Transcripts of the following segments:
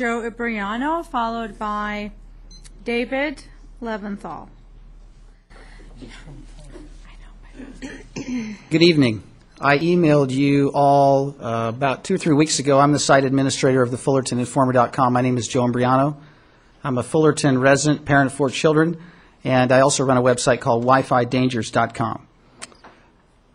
Joe Imbriano, followed by David Leventhal. Good evening. I emailed you all about 2 or 3 weeks ago. I'm the site administrator of the FullertonInformer.com. My name is Joe Imbriano. I'm a Fullerton resident, parent of 4 children, and I also run a website called WiFiDangers.com.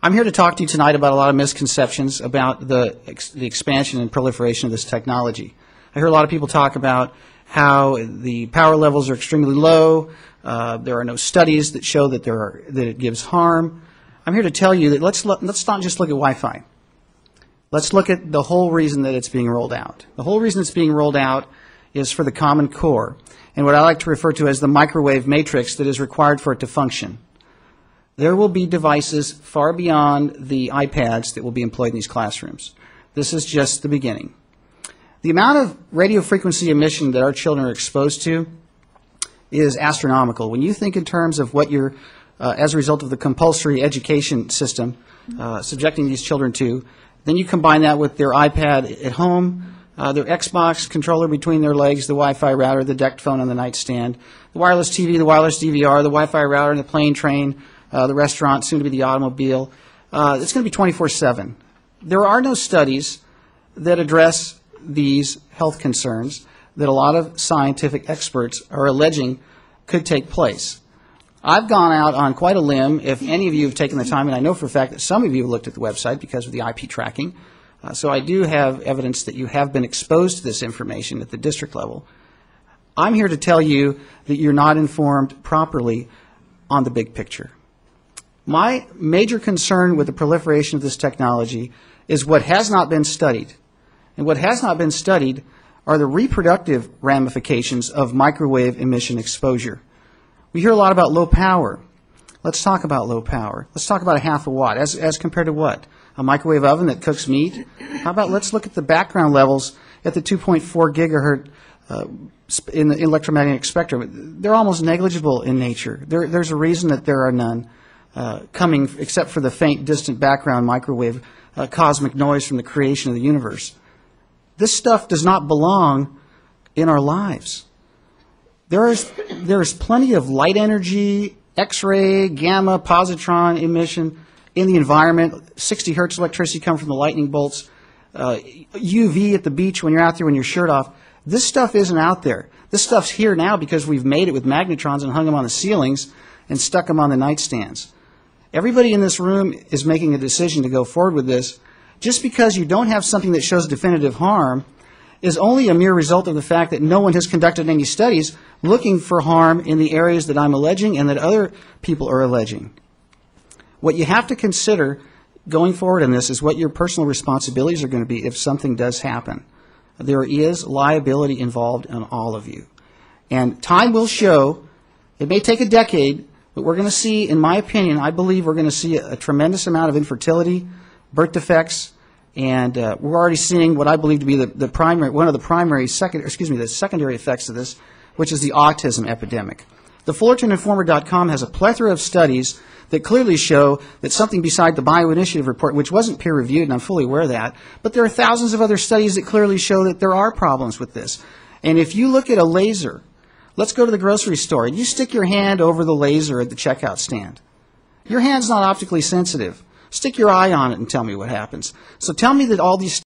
I'm here to talk to you tonight about a lot of misconceptions about the expansion and proliferation of this technology. I hear a lot of people talk about how the power levels are extremely low. There are no studies that show that it gives harm. I'm here to tell you that let's not just look at Wi-Fi. Let's look at the whole reason that it's being rolled out. The whole reason it's being rolled out is for the Common Core, and what I like to refer to as the microwave matrix that is required for it to function. There will be devices far beyond the iPads that will be employed in these classrooms. This is just the beginning. The amount of radio frequency emission that our children are exposed to is astronomical. When you think in terms of what you're, as a result of the compulsory education system, subjecting these children to, then you combine that with their iPad at home, their Xbox controller between their legs, the Wi-Fi router, the decked phone on the nightstand, the wireless TV, the wireless DVR, the Wi-Fi router in the plane, train, the restaurant, soon to be the automobile. It's going to be 24/7. There are no studies that address these health concerns that a lot of scientific experts are alleging could take place. I've gone out on quite a limb. If any of you have taken the time, and I know for a fact that some of you have looked at the website because of the IP tracking, so I do have evidence that you have been exposed to this information at the district level. I'm here to tell you that you're not informed properly on the big picture. My major concern with the proliferation of this technology is what has not been studied. And what has not been studied are the reproductive ramifications of microwave emission exposure. We hear a lot about low power. Let's talk about low power. Let's talk about a half a watt. As compared to what? A microwave oven that cooks meat? How about let's look at the background levels at the 2.4 gigahertz in the electromagnetic spectrum. They're almost negligible in nature. There's a reason that there are none coming except for the faint, distant background microwave cosmic noise from the creation of the universe. This stuff does not belong in our lives. There's plenty of light energy, X-ray, gamma, positron emission in the environment. 60 hertz electricity coming from the lightning bolts. UV at the beach when you're out there with your shirt off. This stuff isn't out there. This stuff's here now because we've made it with magnetrons and hung them on the ceilings and stuck them on the nightstands. Everybody in this room is making a decision to go forward with this. Just because you don't have something that shows definitive harm is only a mere result of the fact that no one has conducted any studies looking for harm in the areas that I'm alleging and that other people are alleging. What you have to consider going forward in this is what your personal responsibilities are going to be if something does happen. There is liability involved in all of you. And time will show, it may take a decade, but we're going to see, in my opinion, I believe we're going to see a tremendous amount of infertility, birth defects, and we're already seeing what I believe to be the secondary effects of this, which is the autism epidemic. The FullertonInformer.com has a plethora of studies that clearly show that something beside the Bioinitiative report, which wasn't peer-reviewed, and I'm fully aware of that, but there are thousands of other studies that clearly show that there are problems with this. And if you look at a laser, let's go to the grocery store, and you stick your hand over the laser at the checkout stand. Your hand's not optically sensitive. Stick your eye on it and tell me what happens. So tell me that all these